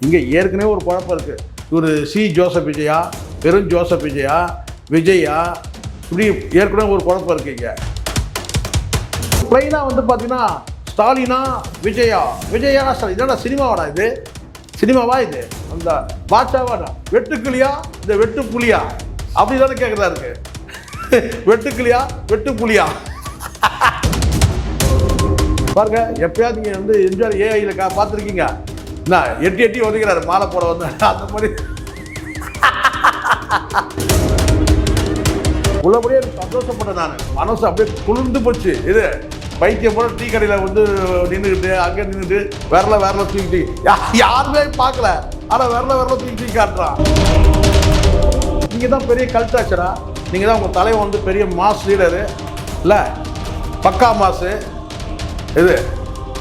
இங்கே ஏற்கனவே ஒரு குழப்பம் இருக்குது. இவர் சி ஜோசப் விஜயா, வெறும் ஜோசப் விஜயா, விஜயா, இப்படி ஏற்கனவே ஒரு குழப்பம் இருக்குது. இங்கே பிளைனாக வந்து பார்த்தீங்கன்னா ஸ்டாலினா விஜயா, விஜயா ஸ்டாலின். இதோட சினிமாவாடா இது? சினிமாவா இது? அந்த பாட்சாவாடா வெட்டுக்கிளியா இந்த வெட்டு புலியா அப்படி தானே கேட்குறதா இருக்கு. வெட்டுக்கிளியா வெட்டு புலியா பாருங்க. எப்பயாவது நீங்கள் வந்து எம்ஜிஆர் ஏஐயில் பார்த்துருக்கீங்க? நான் எட்டி எட்டி ஒதுக்கிறாரு மாலை போட வந்து அந்த மாதிரி. உள்ளபடியே சந்தோஷப்பட்டேன் நான். மனசு அப்படியே குளிர்ந்து போச்சு. இது பைத்தியம் போல டீ கடையில் வந்து நின்றுக்கிட்டு அங்கே நின்றுட்டு விரல தூக்கிட்டு யாருமே பார்க்கல, ஆனால் விரல தூக்கி காட்டுறான். நீங்கள் தான் பெரிய கல்ட்டாச்சரா, நீங்கள் தான் உங்கள் தலைவன் வந்து பெரிய மாஸ் லீடரு இல்லை, பக்கா மாசு. இது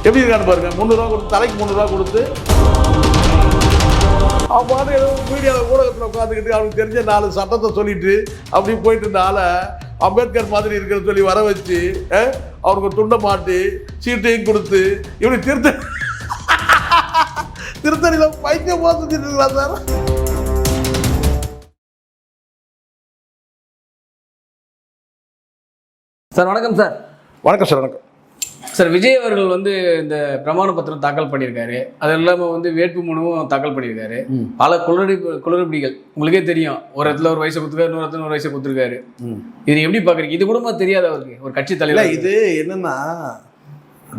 எப்படி இருக்கான்னு பாருங்க. 300 ரூபா கொடுத்து, தலைக்கு 300 ரூபா கொடுத்து அவன் ஏதோ மீடியாவில் ஊடகத்தில் உட்காந்துக்கிட்டு அவனுக்கு தெரிஞ்ச 4 சட்டத்தை சொல்லிட்டு அப்படி போயிட்டு இருந்த ஆளை அம்பேத்கர் மாதிரி இருக்கிறத சொல்லி வர வச்சு அவருக்கு துண்டை மாட்டி சீட்டையும் கொடுத்து இப்படி திருத்தணியில் பைத்தியம் போக சுற்றிட்டு இருக்கலாம் சார். சார் வணக்கம். சார் வணக்கம் சார். வணக்கம் சார். விஜய் அவர்கள் வந்து இந்த பிரமாண பத்திரம் தாக்கல் பண்ணியிருக்காரு. அது இல்லாமல் வந்து வேட்பு மனுவும் தாக்கல் பண்ணியிருக்காரு. பல குளறுபடிகள் உங்களுக்கே தெரியும். ஒரு இடத்துல ஒரு வயசை கொடுத்துருக்காரு, இன்னொரு இடத்துல ஒரு வயசை கொடுத்துருக்காரு. இது எப்படி பார்க்குறீங்க? இது கூட தெரியாத அவருக்கு ஒரு கட்சி தலைவர். இது என்னன்னா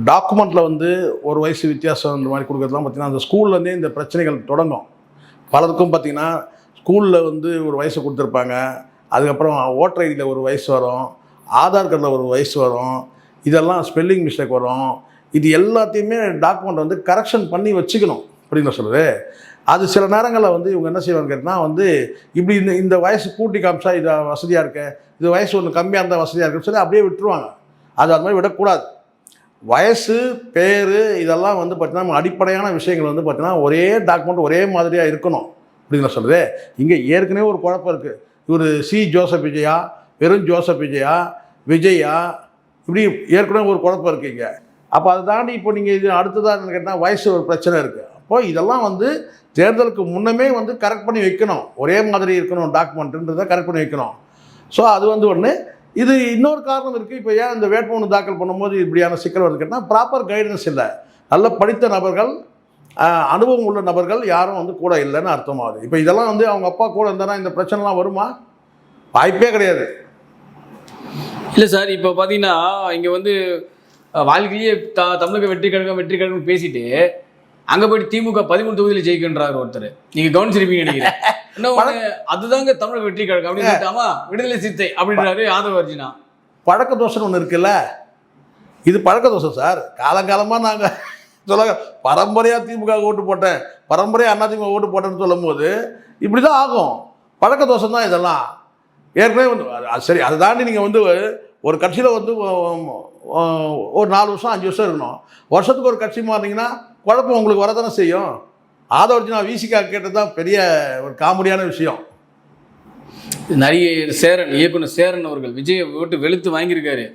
டாக்குமெண்ட்டில் வந்து ஒரு வயசு வித்தியாசம் இந்த மாதிரி கொடுக்குறதுலாம் பார்த்தீங்கன்னா அந்த ஸ்கூல்லேருந்தே இந்த பிரச்சனைகள் தொடங்கும். பலருக்கும் பார்த்தீங்கன்னா ஸ்கூலில் வந்து ஒரு வயசு கொடுத்துருப்பாங்க. அதுக்கப்புறம் ஓட்டர் ஐடியில் ஒரு வயசு வரும், ஆதார் கார்டில் ஒரு வயசு வரும், இதெல்லாம் ஸ்பெல்லிங் மிஸ்டேக் வரும். இது எல்லாத்தையுமே டாக்குமெண்ட் வந்து கரெக்ஷன் பண்ணி வச்சுக்கணும் அப்படின்னு சொல்லுது. அது சில நேரங்களில் வந்து இவங்க என்ன செய்வாங்க கேட்டால் வந்து இப்படி இந்த வயசு கூட்டி காமிச்சா இது வசதியாக இருக்கு, இது வயசு ஒன்று கம்மியாக இருந்தால் வசதியாக இருக்குன்னு சொல்லி அப்படியே விட்டுருவாங்க. அது மாதிரி விடக்கூடாது. வயசு, பேர், இதெல்லாம் வந்து பார்த்திங்கன்னா அடிப்படையான விஷயங்கள் வந்து பார்த்திங்கன்னா ஒரே டாக்குமெண்ட் ஒரே மாதிரியாக இருக்கணும் அப்படின்னு சொல்லுது. இங்கே ஏற்கனவே ஒரு குழப்பம் இருக்குது. இவர் சி ஜோசப் விஜயா, வெறும் ஜோசப் விஜயா, விஜயா, இப்படி ஏற்கனவே ஒரு குழப்பம் இருக்குங்க. அப்போ அதை தாண்டி இப்போ நீங்கள் இது அடுத்ததாக கேட்டால் வயசு ஒரு பிரச்சனை இருக்குது. அப்போ இதெல்லாம் வந்து தேர்தலுக்கு முன்னமே வந்து கரெக்ட் பண்ணி வைக்கணும். ஒரே மாதிரி இருக்கணும் டாக்குமெண்ட்டுன்றதை கரெக்ட் பண்ணி வைக்கணும். ஸோ அது வந்து ஒன்று. இது இன்னொரு காரணம் இருக்குது. இப்போ ஏன் இந்த வேட்புமனு தாக்கல் பண்ணும்போது இப்படியான சிக்கல் வருது கேட்டால் ப்ராப்பர் கைடன்ஸ் இல்லை. நல்ல படித்த நபர்கள், அனுபவம் உள்ள நபர்கள் யாரும் வந்து கூட இல்லைன்னு அர்த்தமாகுது. இப்போ இதெல்லாம் வந்து அவங்க அப்பா கூட இருந்தானா இந்த பிரச்சனைலாம் வருமா? வாய்ப்பே கிடையாது. இல்லை சார், இப்போ பார்த்தீங்கன்னா இங்கே வந்து வாழ்க்கையே தமிழக வெற்றி கழகம் பேசிட்டு அங்கே போயிட்டு திமுக 13 தொகுதியில் ஜெயிக்கின்றார் ஒருத்தர். நீங்கள் கவனிச்சிருப்பீங்க நினைக்கிறேன். இன்னும் அதுதாங்க தமிழக வெற்றி கழகம் அப்படின்னு சொல்லிட்டாமா, விடுதலை சித்தை அப்படின்றாரு ஆதவ அர்ஜுனா. பழக்க தோஷம் ஒன்று இருக்குல்ல, இது பழக்க தோஷம் சார். காலங்காலமாக நாங்கள் சொல்ல பரம்பரையாக திமுக ஓட்டு போட்டேன், பரம்பரையாக அதிமுக ஓட்டு போட்டேன்னு சொல்லும் போது இப்படி தான் ஆகும். பழக்க தோஷம் தான் இதெல்லாம். ஏற்கனவே வந்து சரி, அதை தாண்டி நீங்கள் வந்து ஒரு கட்சியில் வந்து ஒரு 4 வருஷம் 5 வருஷம் இருக்கணும். வருஷத்துக்கு ஒரு கட்சி மாறினீங்கன்னா குழப்பம் உங்களுக்கு வரதானே செய்யும். ஆதவ அர்ஜுனா விசிகா கேட்டது தான் பெரிய ஒரு காமெடியான விஷயம். நடிகை சேரன், இயக்குனர் சேரன் அவர்கள் விஜய் ஓட்டு வெளுத்து வாங்கியிருக்காரு.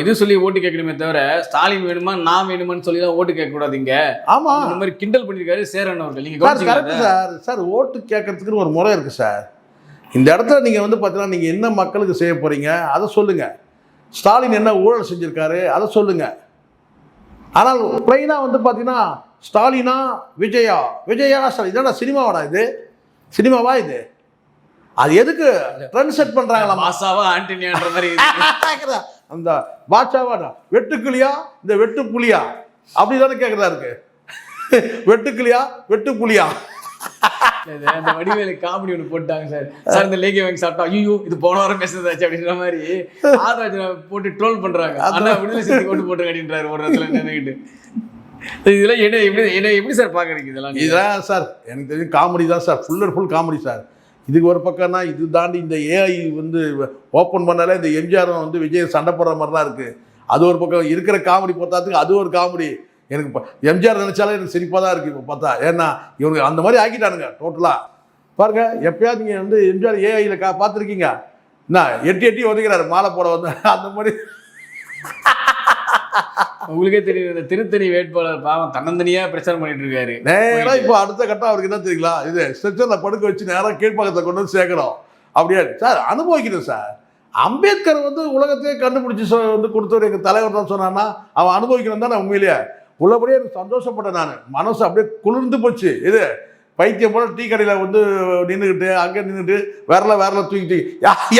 இது சொல்லி ஓட்டு கேட்கணுமே தவிர ஸ்டாலின் வேணுமா நான் வேணுமான்னு சொல்லி தான் ஓட்டு கேட்கக்கூடாது இங்க. ஆமா, இந்த மாதிரி கிண்டல் பண்ணியிருக்காரு சேரன் அவர்கள். நீங்க சார் ஓட்டு கேட்கறதுக்குன்னு ஒரு முறை இருக்கு சார். இந்த இடத்துல நீங்கள் வந்து பார்த்தீங்கன்னா நீங்கள் என்ன மக்களுக்கு செய்ய போகிறீங்க அதை சொல்லுங்கள். ஸ்டாலின் என்ன ஊழல் செஞ்சுருக்காரு அதை சொல்லுங்கள். ஆனால் பிளைனாக வந்து பார்த்தீங்கன்னா ஸ்டாலினா விஜயா, விஜயா ஸ்டாலின். இதோட சினிமாவாடா இது? சினிமாவா இது? அது எதுக்கு ட்ரெண்ட் செட் பண்ணுறாங்களா? மாசாவா ஆண்டனியான்ற மாதிரி அந்த பாட்சாவாடா வெட்டுக்கிளியா இந்த வெட்டு புலியா அப்படி தானே கேட்குறதா இருக்கு. வெட்டுக்கிளியா வெட்டு புலியா. அந்த வடிவேலு காமெடி ஒன்று போட்டாங்க சார். சார் இந்த லேகே வாங்கி சாப்பிட்டா ஐயோ இது போன வாரம் பேசுறதாச்சு அப்படின்ற மாதிரி ஆதராஜனை போட்டு ட்ரோல் பண்றாங்க. ஆனால் விடுதலை சித்தி ஓட்டு போட்டு அப்படின்றாரு ஒரு இடத்துல நின்றுக்கிட்டு. இதெல்லாம் என்ன எப்படி சார் பார்க்குறீங்க? இதெல்லாம் சார் எனக்கு தெரியும் காமெடி தான் sir. Full and full comedy sir. இதுக்கு ஒரு பக்கம்னா இது தாண்டி இந்த ஏஐ வந்து ஓப்பன் பண்ணாலே இந்த எம்ஜிஆர் வந்து விஜய் சண்டை போடுற மாதிரி தான் இருக்குது. அது ஒரு பக்கம் இருக்கிற காமெடி பார்த்தாத்துக்கு அது ஒரு காமெடி. எனக்கு இப்போ எம்ஜிஆர் நினச்சாலே எனக்கு சிரிப்பாக தான் இருக்குது இப்போ பார்த்தா. ஏன்னா இவங்க அந்த மாதிரி ஆக்கிட்டானுங்க டோட்டலாக. பாருங்கள், எப்பயாவது நீங்கள் வந்து எம்ஜிஆர் ஏஐயில் பார்த்துருக்கீங்க? என்ன எட்டி எட்டி ஒதுக்கிறாரு மாலை போட வந்து அந்த மாதிரி. உங்களுக்கே தெரியும் இந்த திருத்தணி வேட்பாளர் பாவம் தன்னந்தனியா பிரச்சாரம் பண்ணிட்டு இருக்காரு. நேராக இப்போ அடுத்த கட்டம் அவருக்கு என்ன தெரியுங்களா, இது ஸ்ட்ரெச்சரில் படுக்க வச்சு நேராக கீழ்ப்பாக்கத்தை கொண்டு வந்து சேர்க்கணும் அப்படியே. சார் அனுபவிக்கணும் சார். அம்பேத்கர் வந்து உலகத்தையே கண்டுபிடிச்சி வந்து கொடுத்தவர் எங்கள் தலைவர் தான் சொன்னான்னா அவன் அனுபவிக்கணும் தான். நான் உண்மையிலேயே உள்ளபடியே எனக்கு சந்தோஷப்பட்டேன். நான் மனசு அப்படியே குளிர்ந்து போச்சு. இது பைத்தியம் போல டீ கடையில் வந்து நின்றுக்கிட்டு அங்கே நின்றுட்டு விரல தூக்கி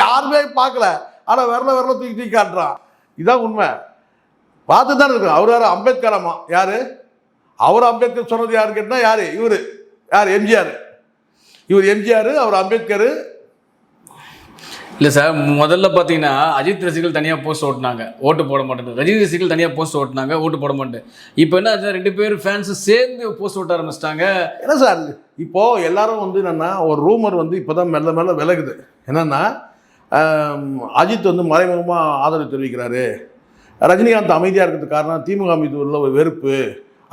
யாருமே பார்க்கல, ஆனால் விரல தூக்கி காட்டுறான். இதுதான் உண்மை. பார்த்து தான் இருக்கு. அவர் யார்? அம்பேத்கர். அம்மா யார்? அவர் அம்பேத்கர் சொன்னது யாரு கேட்டால் யார்? இவர் யார்? எம்ஜிஆர். இவர் எம்ஜிஆர், அவர் அம்பேத்கர். இல்லை சார், முதல்ல பார்த்தீங்கன்னா அஜித் ரசிகர்கள் தனியாக போஸ்ட் ஓட்டினாங்க, ஓட்டு போட மாட்டேன். ரஜினி ரசிகர்கள் தனியாக போஸ்ட் ஓட்டினாங்க, ஓட்டு போட மாட்டேன். இப்போ என்ன ஆச்சு, 2 பேரும் ஃபேன்ஸு சேர்ந்து போஸ்ட் ஓட்ட ஆரம்பிச்சிட்டாங்க. என்ன சார் இப்போது எல்லாரும் வந்து என்னென்னா ஒரு ரூமர் வந்து இப்போ தான் மெல்ல மெல்ல விலகுது. என்னென்னா அஜித் வந்து மறைமுகமாக ஆதரவு தெரிவிக்கிறாரு, ரஜினிகாந்த் அமைதியாக இருக்கிறதுக்கு காரணம் திமுக மீது உள்ள ஒரு வெறுப்பு,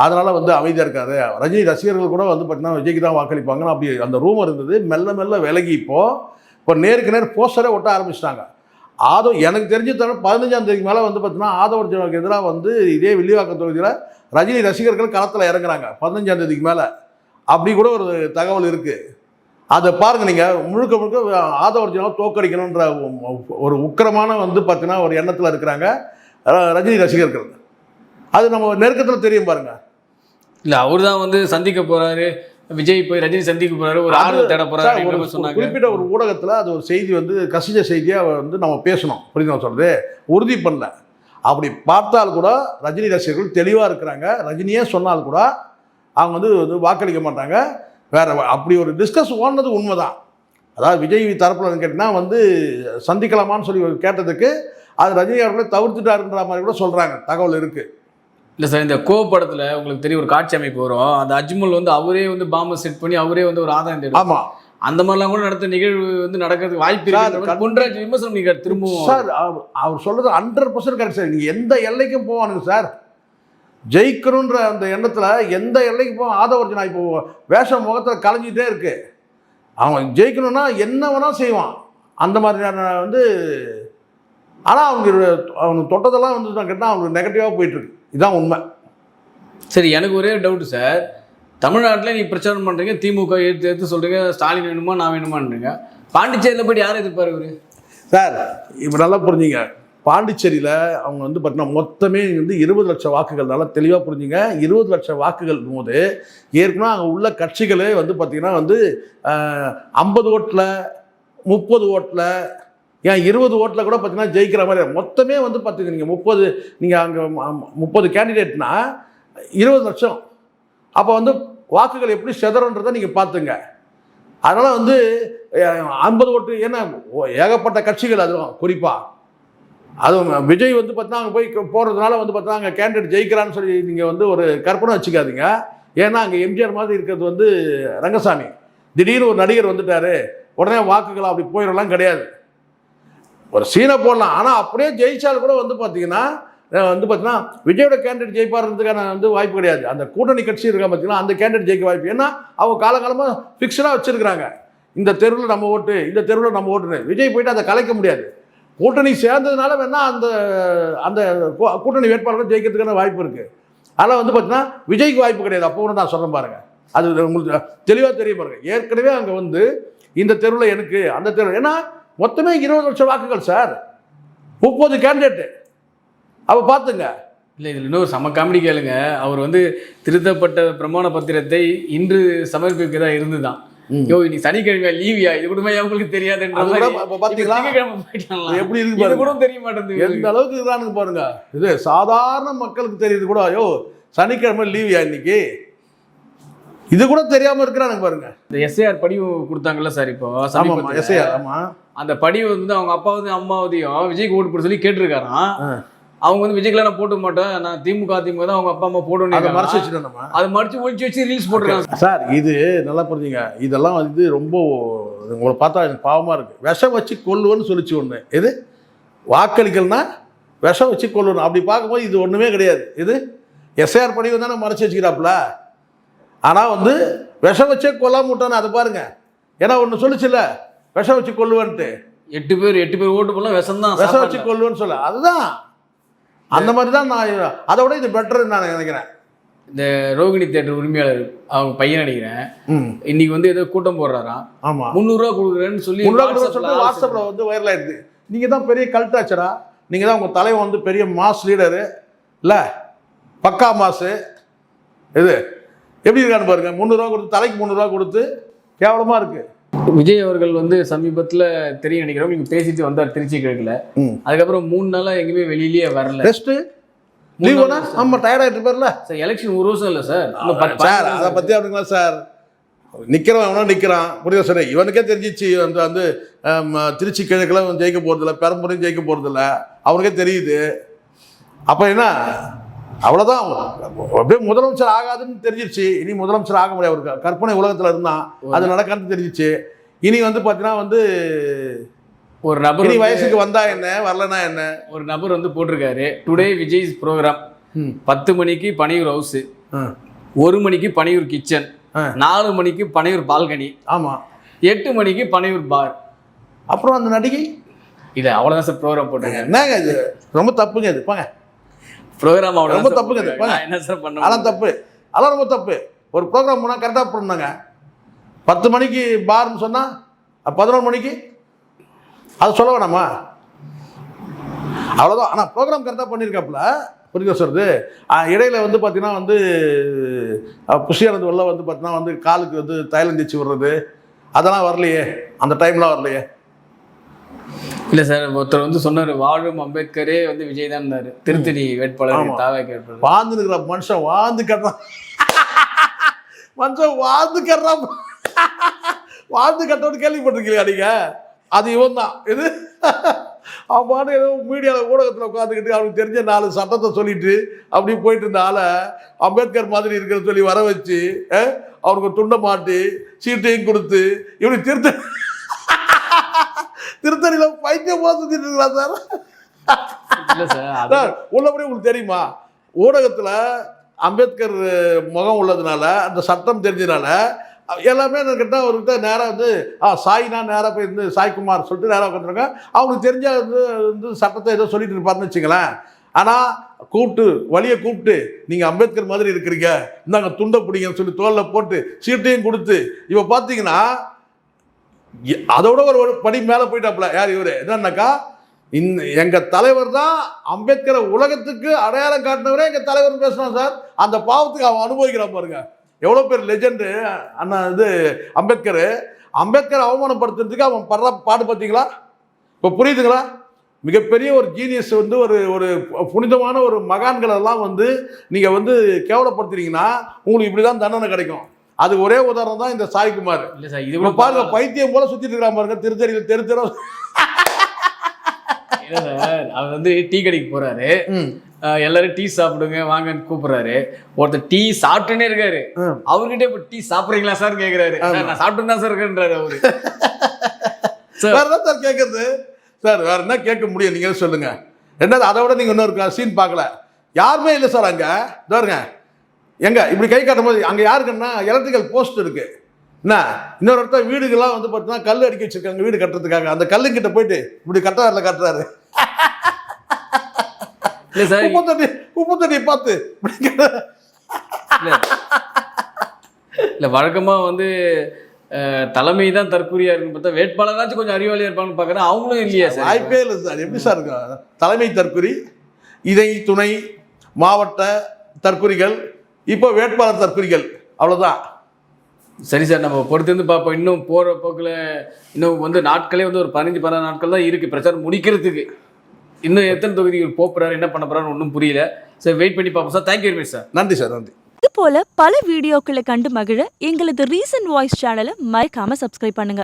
அதனால் வந்து அமைதியாக இருக்காரு, ரஜினி ரசிகர்கள் கூட வந்து பார்த்தீங்கன்னா விஜய்க்கு தான் வாக்களிப்பாங்கன்னு அப்படி அந்த ரூமர் இருந்தது. மெல்ல மெல்ல விலகி இப்போ நேருக்கு நேர் போஸ்டரே ஒட்ட ஆரம்பிச்சிட்டாங்க. எனக்கு தெரிஞ்ச தவிர 15ஆம் தேதிக்கு மேலே வந்து பார்த்தீங்கன்னா ஆதவர்ஜனுக்கு எதிராக வந்து இதே வில்லிவாக்கம் தொகுதியில் ரஜினி ரசிகர்கள் களத்தில் இறங்குறாங்க 15ஆம் தேதிக்கு மேலே. அப்படி கூட ஒரு தகவல் இருக்குது. அதை பாருங்கள் நீங்கள். முழுக்க ஆதவர்ஜனாவை தோற்கடிக்கணுன்ற ஒரு உக்கிரமான வந்து பார்த்தீங்கன்னா ஒரு எண்ணத்தில் இருக்கிறாங்க ரஜினி ரசிகர்கள். அது நம்ம நெருக்கத்தில் தெரியும் பாருங்கள். இல்லை, அவர் தான் வந்து சந்திக்க போகிறாரு, விஜய் போய் ரஜினி சந்திக்க போறாரு, ஒரு ஆர்வம் தேட போறாரு சொன்னாங்க. குறிப்பிட்ட ஒரு ஊடகத்தில் அது ஒரு செய்தி வந்து கசிஞ்ச செய்தியாக வந்து நம்ம பேசணும். புரியுது நான் சொல்றது? உறுதி பண்ணல. அப்படி பார்த்தால் கூட ரஜினி ரசிகர்கள் தெளிவாக இருக்கிறாங்க. ரஜினியே சொன்னால் கூட அவங்க வந்து வாக்களிக்க மாட்டாங்க. வேற அப்படி ஒரு டிஸ்கஸ் ஓடுனது உண்மைதான். அதாவது விஜய் தரப்பில் கேட்டிங்கன்னா வந்து சந்திக்கலாமான்னு சொல்லி கேட்டதுக்கு அது ரஜினி அவர்களை தவிர்த்துட்டாருன்ற மாதிரி கூட சொல்கிறாங்க, தகவல் இருக்குது. இல்லை சார், இந்த கோபடத்தில் உங்களுக்கு தெரியும் ஒரு காட்சி அமைப்பு வரும், அந்த அஜ்மல் வந்து அவரே வந்து பாம்பை செட் பண்ணி அவரே வந்து ஒரு ஆதாயம் தேடும். ஆமாம், அந்த மாதிரிலாம் கூட நடத்த நிகழ்வு வந்து நடக்கிறதுக்கு வாய்ப்பு இருக்கு. விமர்சனம் நீங்கள் திரும்பவும் சார் அவர் சொல்கிறது 100% கரெக்ட் சார். நீங்கள் எந்த எல்லைக்கும் போவானுங்க சார், ஜெயிக்கணுன்ற அந்த எண்ணத்தில் எந்த எல்லைக்கு போவோம். ஆதவர்ஜனா இப்போ வேஷம் முகத்தில் கலைஞ்சிட்டே இருக்கு. அவன் ஜெயிக்கணும்னா என்ன வேணால் செய்வான் அந்த மாதிரியான வந்து. ஆனால் அவனுக்கு தொட்டதெல்லாம் வந்து நான் கேட்டால் அவங்களுக்கு நெகட்டிவாக போயிட்டுருக்கு. இதுதான் உண்மை. சரி, எனக்கு ஒரே டவுட்டு சார். தமிழ்நாட்டில் நீ பிரச்சாரம் பண்ணுறீங்க, திமுக எடுத்து சொல்கிறீங்க ஸ்டாலின் வேணுமா நான் வேணுமான்றீங்க. பாண்டிச்சேரியில் போய்ட்டு யாரை எதிர்ப்பார் இவர்? சார் இப்போ நல்லா புரிஞ்சுங்க. பாண்டிச்சேரியில் அவங்க வந்து பார்த்தீங்கன்னா மொத்தமே வந்து 20 லட்சம் வாக்குகள். நல்லா தெளிவாக புரிஞ்சுங்க. 20 லட்சம் வாக்குகள் போது ஏற்கனவே அங்கே உள்ள கட்சிகளே வந்து பார்த்திங்கன்னா வந்து 50 ஓட்டில் 30 ஓட்டில் ஏன் 20 ஓட்டில் கூட பார்த்தீங்கன்னா ஜெயிக்கிற மாதிரி மொத்தமே வந்து பார்த்துங்க. நீங்கள் 30 நீங்கள் அங்கே 30 கேண்டிடேட்னா 20 லட்சம். அப்போ வந்து வாக்குகள் எப்படி செதறன்றதை நீங்கள் பார்த்துங்க. அதனால் வந்து 50 ஓட்டு ஏன்னா ஏகப்பட்ட கட்சிகள். அதுவும் குறிப்பாக அதுவும் விஜய் வந்து பார்த்தீங்கன்னா அங்கே போய் போகிறதுனால வந்து பார்த்தீங்கன்னா அங்கே கேண்டிடேட் ஜெயிக்கிறான்னு சொல்லி நீங்கள் வந்து ஒரு கற்பனை வச்சுக்காதீங்க. ஏன்னா அங்கே எம்ஜிஆர் மாதிரி இருக்கிறது வந்து ரங்கசாமி. திடீர்னு ஒரு நடிகர் வந்துட்டார் உடனே வாக்குகள் அப்படி போயிடலாம் கிடையாது. ஒரு சீனை போடலாம். ஆனால் அப்படியே ஜெயிச்சால் கூட வந்து பார்த்தீங்கன்னா விஜயோட கேண்டிடேட் ஜெயிப்பாருன்றதுக்கான வந்து வாய்ப்பு கிடையாது. அந்த கூட்டணி கட்சி இருக்கா பார்த்தீங்கன்னா அந்த கேண்டிடேட் ஜெயிக்க வாய்ப்பு. ஏன்னா அவங்க காலகாலமாக ஃபிக்ஸ்டாக வச்சுருக்கிறாங்க. இந்த தெருவில் நம்ம ஓட்டு, இந்த தெருவில் நம்ம ஓட்டுன்னு. விஜய் போயிட்டு அதை கலைக்க முடியாது. கூட்டணி சேர்ந்ததுனால வேணால் அந்த அந்த கூட்டணி வேட்பாளர்கள் ஜெயிக்கிறதுக்கான வாய்ப்பு இருக்குது. அதனால் வந்து பார்த்தீங்கன்னா விஜய்க்கு வாய்ப்பு கிடையாது. அப்போ கூட நான் சொல்கிறேன் பாருங்கள். அது உங்களுக்கு தெளிவாக தெரிய பாருங்கள். ஏற்கனவே அங்கே வந்து இந்த தெருவில் எனக்கு அந்த தெரு ஏன்னா மொத்தமே 20 லட்சம் வாக்குகள் சார், 30 கேண்டிடேட்டு. அப்போ பார்த்துங்க. இல்லை, இதில் இன்னொரு சம காமெடி கேளுங்க. அவர் வந்து திருத்தப்பட்ட பிரமாண பத்திரத்தை இன்று சமர்ப்பிக்கதான் இருந்துதான். யோ இன்னைக்கு சனிக்கிழமை லீவியா, இது கூட உங்களுக்கு தெரியாதுன்ற எப்படி இருக்கு கூட தெரிய மாட்டேங்குது. எந்த அளவுக்கு இதுதானுங்க பாருங்க. இது சாதாரண மக்களுக்கு தெரியுது கூட. ஐயோ சனிக்கிழமை லீவியா இன்னைக்கு, இது கூட தெரியாம இருக்கிறானுங்க பாருங்க. இந்த எஸ்ஐஆர் படிவு கொடுத்தாங்கல்ல சார், இப்போ எஸ்ஐஆர். ஆமா, அந்த படிவு வந்து அவங்க அப்பாவது அம்மாவதையும் விஜய்க்கு ஓட்டு போட சொல்லி கேட்டிருக்காராம். அவங்க வந்து விஜய்க்குலாம் நான் போட்டு மாட்டேன், நான் திமுக தான் அவங்க அப்பா அம்மா போடணும், அதை மறைச்சு வச்சுட்டேன். நம்ம அதை மறைச்சு ஒழிச்சு வச்சு ரீல்ஸ் போட்டுருக்காங்க சார். இது நல்லா புரிஞ்சுங்க. இதெல்லாம் வந்து ரொம்ப உங்களை பார்த்தா எனக்கு பாவமாக இருக்குது. விஷம் வச்சு கொல்லுவோன்னு சொல்லிச்சு ஒன்று. இது வாக்களிக்கல்னா விஷம் வச்சு கொல்லணும். அப்படி பார்க்கும்போது இது ஒன்றுமே கிடையாது. இது எஸ்ஐஆர் படிவு தானே மறைச்சி வச்சுக்கிறாப்புல. ஆனால் வந்து விஷம் வச்சே கொல்லாம விட்டானே அதை பாருங்க. ஏன்னா ஒன்று சொல்லிச்சுல்ல விஷம் வச்சு கொல்லுவேன்ட்டு. 8 பேர் ஓட்டு போடலாம் விஷம் தான், விஷம் வச்சு கொல்லுவேன்னு சொல்ல. அதுதான் அந்த மாதிரி தான் நான் அதை விட இது பெட்டர்னு நான் நினைக்கிறேன். இந்த ரோகிணி தேட்டர் உரிமையாளர் அவங்க பையன் நினைக்கிறேன், இன்னைக்கு வந்து ஏதோ கூட்டம் போடுறாராம். ஆமாம், 300 ரூபா கொடுக்குறேன்னு சொல்லி வாட்ஸ்அப்பில் வந்து வைரல் ஆயிடுது. நீங்கள் தான் பெரிய கல்ட்டாச்சரா, நீங்கள் தான் உங்கள் தலைவன் வந்து பெரிய மாஸ் லீடரு இல்லை, பக்கா மாசு. இது எப்படி இருக்கான்னு பாருங்க. 300 ரூபா கொடுத்து, தலைக்கு 300 ரூபா கொடுத்து கேவலமாக இருக்குது. விஜய் அவர்கள் வந்து சமீபத்தில் தெரியும் நினைக்கிறோம், நீங்கள் பேசிட்டு வந்தார் திருச்சி கிழக்குல. அதுக்கப்புறம் 3 நாளாக எங்கேயுமே வெளியிலேயே வரல. ரெஸ்ட்டு லீவுனா நம்ம டயர்டாகிட்டு இருப்பார்ல சார். எலெக்ஷன் 1 வருஷம் இல்லை சார். சார் அதை பற்றி அப்படிங்களா சார், நிற்கிறவன் எவனோ நிற்கிறான், புரியுதா சார்? இவனுக்கே தெரிஞ்சிச்சு வந்து திருச்சி கிழக்குல ஜெயிக்க போகிறதில்ல, பெரம்பூரையும் ஜெயிக்க போகிறதில்ல, அவனுக்கே தெரியுது. அப்போ என்ன, அவ்வளோதான். அப்படியே முதலமைச்சர் ஆகாதுன்னு தெரிஞ்சிருச்சு. இனி முதலமைச்சர் ஆக முடியாது, அவருக்கு கற்பனை உலகத்தில் இருந்தான், அது நடக்கான்னு தெரிஞ்சிச்சு. இனி வந்து பார்த்தீங்கன்னா வந்து ஒரு நபர் இனி வயசுக்கு வந்தா என்ன, வரலன்னா என்ன, ஒரு நபர் வந்து போட்டிருக்காரு, டுடே விஜய் ப்ரோக்ராம் 10 மணிக்கு பனையூர் ஹவுஸ், 1 மணிக்கு பனையூர் கிச்சன், 4 மணிக்கு பனையூர் பால்கனி, ஆமாம், 8 மணிக்கு பனையூர் பார். அப்புறம் அந்த நடிகை இது அவ்வளோதான் சார் ப்ரோக்ராம் போட்டிருக்காங்க. என்னங்க இது, ரொம்ப தப்புங்க இது. போங்க, ப்ரோக்ராம் அவ்வளோ ரொம்ப தப்புங்க இது. என்ன சார் பண்ண, அதெல்லாம் தப்பு, அதெல்லாம் ரொம்ப தப்பு. ஒரு ப்ரோக்ராம் போனால் கரெக்டாக பண்ணாங்க. 10 மணிக்கு பார்னு சொன்னால் 11 மணிக்கு அதை சொல்ல வேணாமா? அவ்வளோதான். ஆனால் ப்ரோக்ராம் கரெக்டாக பண்ணியிருக்காப்புல, புரியுதா சொல்றது? இடையில வந்து பார்த்தீங்கன்னா வந்து புஷியானது உள்ள வந்து பார்த்தீங்கன்னா வந்து காலுக்கு வந்து தைலம் தேய்ச்சி விடுறது, அதெல்லாம் வரலையே, அந்த டைம்லாம் வரலையே. இல்லை சார், ஒருத்தர் வந்து சொன்னார், வாழும் அம்பேத்கரே வந்து விஜய் தான் இருந்தார், திருத்தணி வேட்பாளர் தாவே கேட்பார். வாழ்ந்து இருக்கிற மனுஷன் வாழ்ந்து கட்டுறான், மனுஷன் வாழ்ந்து கட்டுறான், வாழ்ந்து கட்டோன்னு கேள்விப்பட்டிருக்கீங்களா நீங்கள்? அது இவன் தான். இது அவன் ஏதோ மீடியாவில் ஊடகத்தில் உட்காந்துக்கிட்டு அவனுக்கு தெரிஞ்ச 4 சட்டத்தை சொல்லிட்டு அப்படி போயிட்டு இருந்த ஆளை அம்பேத்கர் மாதிரி இருக்கிற சொல்லி வர வச்சு அவனுக்கு துண்டை மாட்டி சீட்டையும் கொடுத்து இப்படி திருத்தணியில் பைத்தியம் போல சுற்றிட்டு இருக்கிறான் சார். உள்ளபடி உங்களுக்கு தெரியுமா, ஊடகத்தில் அம்பேத்கர் முகம் உள்ளதுனால, அந்த சட்டம் தெரிஞ்சதுனால எல்லாமே கேட்டால் அவர்கிட்ட நேராக வந்து சாய்னா நேராக போய் இருந்து சாய்குமார் சொல்லிட்டு நேராக உட்காந்துருங்க. அவங்களுக்கு தெரிஞ்ச வந்து சட்டத்தை ஏதோ சொல்லிட்டு இருப்பாருன்னு வச்சுங்களேன். ஆனால் வழியை கூப்பிட்டு நீங்கள் அம்பேத்கர் மாதிரி இருக்கிறீங்க, இந்தாங்க துண்டை பிடிங்கன்னு சொல்லி தோளில் போட்டு சீட்டையும் கொடுத்து, இப்போ பார்த்தீங்கன்னா அதோட ஒரு படி மேலே போயிட்டாப்புல. யார் இவர்? என்னன்னாக்கா, எங்கள் தலைவர் தான் அம்பேத்கரை உலகத்துக்கு அடையாளம் காட்டினவரே எங்கள் தலைவர் பேசுகிறான் சார். அந்த பாவத்துக்கு அவன் அனுபவிக்கிறான் பாருங்க. எவ்வளோ பேர் லெஜெண்டு அண்ணா இது அம்பேத்கர் அவமானப்படுத்துறதுக்கு அவன் படுற பாடு பார்த்தீங்களா? இப்போ புரியுதுங்களா? மிகப்பெரிய ஒரு ஜீனியஸ் வந்து ஒரு புனிதமான ஒரு மகான்களெல்லாம் வந்து நீங்கள் வந்து கேவலப்படுத்துறீங்கன்னா உங்களுக்கு இப்படி தான் தண்டனை கிடைக்கும். அது ஒரே உதாரணம் தான் இந்த சாய்குமார். இல்லை சார், இது பாருங்க, பைத்தியம் போல சுற்றிட்டு இருக்கிற பாருங்க, தெரு தெரு. இல்லை சார், அவர் வந்து டீ கடைக்கு போகிறாரு, எல்லாரும் டீ சாப்பிடுங்க வாங்கன்னு கூப்பிடுறாரு. ஒருத்தர் டீ சாப்பிட்டுன்னே இருக்காரு, அவர்கிட்ட இப்போ டீ சாப்பிட்றீங்களா சார் கேட்குறாரு. நான் சாப்பிட்டு தான் சார் இருக்கேன்றாரு அவரு. வேற என்ன சார் கேட்கறது சார்? வேற என்ன கேட்க முடியும்? நீங்க சொல்லுங்க. ரெண்டாவது அதை விட நீங்க இன்னொரு சீன் பார்க்கல, யாருமே இல்லை சார் அங்கே. பாருங்க, எங்க இப்படி கை காட்டும் போது அங்கே யாருக்குன்னா எலக்ட்ரிக்கல் போஸ்ட் இருக்கு. என்ன இன்னொரு இடத்துல வீடுகள்லாம் வந்து பார்த்தீங்கன்னா கல் அடிக்க வச்சிருக்காங்க வீடு கட்டுறதுக்காக. அந்த கல்லுங்கிட்ட போயிட்டு இப்படி கட்டுறாருல கட்டுறாரு. இல்லை சார், உப்பு தண்ணி பார்த்து இல்லை வழக்கமாக வந்து தலைமை தான் தற்கொலையா இருக்குன்னு பார்த்தா வேட்பாளராச்சும் கொஞ்சம் அறிவாளியாக இருப்பாங்கன்னு பார்க்குறேன். அவங்களும் இல்லையா சார்? வாய்ப்பே இல்லை சார். எப்படி சார் இருக்கும்? தலைமை தற்கொலை, இணை துணை மாவட்ட தற்கொலைகள், இப்போ வேட்பாளர் தற்கொலைகள், அவ்வளோதான். சரி சார், நம்ம பொறுத்திருந்து பார்ப்போம். இன்னும் போகிற போக்கில் இன்னும் வந்து நாட்களே வந்து ஒரு 15-16 நாட்கள் தான் இருக்குது பிரச்சாரம் முடிக்கிறதுக்கு. இன்னும் எத்தனை தொகுதிகள் போகிறாரு, என்ன பண்ண போகிறான்னு ஒன்றும் புரியல. சரி, வெயிட் பண்ணி பார்ப்போம் sir. Thank you very much sir. நன்றி சார், நன்றி. இது போல பல வீடியோக்களை கண்டு மகிழ எங்களது ரீசன்ட் வாய்ஸ் சேனலை மறக்காம சப்ஸ்கிரைப் பண்ணுங்க.